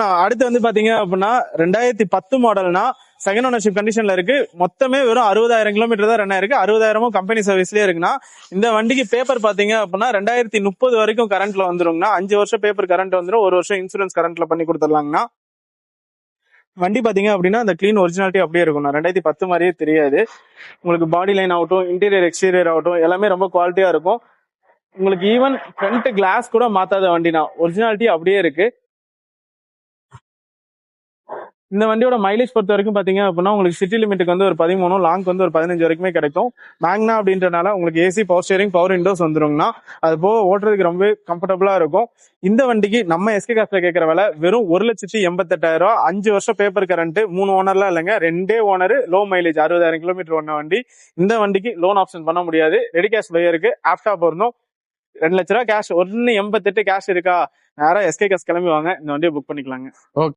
அடுத்து வந்து பாத்தீங்க அப்படின்னா 2010 மாடல்னா செகண்ட் ஓனர்ஷிப் கண்டிஷன்ல இருக்கு. மொத்தமே வெறும் 60,000 கிலோமீட்டர் தான் ரன் ஆயிருக்கு. 60,000 கம்பெனி சர்வீஸ்லயே இருக்குன்னா இந்த வண்டிக்கு பேப்பர் பாத்தீங்க அப்படின்னா 2030 வரைக்கும் கரண்ட்ல வந்துருங்கண்ணா. 5 வருஷம் பேப்பர் கரண்ட் வந்துடும், 1 வருஷம் இன்சூரன்ஸ் கரண்ட்ல பண்ணி கொடுத்துடலாங்கண்ணா. வண்டி பாத்தீங்க அப்படின்னா அந்த கிளீன் ஒரிஜினாலிட்டி அப்படியே இருக்கும். 2010 மாதிரியே தெரியாது உங்களுக்கு. பாடி லைன் ஆகட்டும், இன்டீரியர் எக்ஸ்டீரியர் ஆகட்டும், எல்லாமே ரொம்ப குவாலிட்டியா இருக்கும். உங்களுக்கு ஈவன் ஃப்ரண்ட் கிளாஸ் கூட மாத்தாத வண்டினா, ஒரிஜினாலிட்டி அப்படியே இருக்கு. இந்த வண்டியோட மைலேஜ் பொறுத்த வரைக்கும் பாத்தீங்க அப்படின்னா உங்களுக்கு சிட்டி லிமிட்டுக்கு வந்து ஒரு 13, லாங்க்கு வந்து ஒரு 15 வரைக்குமே கிடைக்கும். மேக்னா அப்படின்றனால உங்களுக்கு AC, power steering, power windows வந்துருங்கண்ணா. அது போக ஓட்டுறதுக்கு ரொம்ப கம்ஃபர்டபுளா இருக்கும். இந்த வண்டிக்கு நம்ம எஸ்கே காஸ்ட்ல கேட்கற விலை வெறும் 1,88,000. 5 வருஷம் பேப்பர் கரண்ட், 3 ஓனர்லாம் இல்லைங்க, 2 ஓனர், லோ மைலேஜ், 60,000 கிலோமீட்டர் ஓடின வண்டி. இந்த வண்டிக்கு லோன் ஆப்ஷன் பண்ண முடியாது. ரெடி கேஷ் பையருக்கு ஆப்டா பொருந்தும். 2 லட்ச ரூபா கேஷ், 1,88 கேஷ் இருக்கா, நேரா எஸ்கே காஸ்ட் கிளம்பி வாங்க, இந்த வண்டியை புக் பண்ணிக்கலாங்க. ஓகே.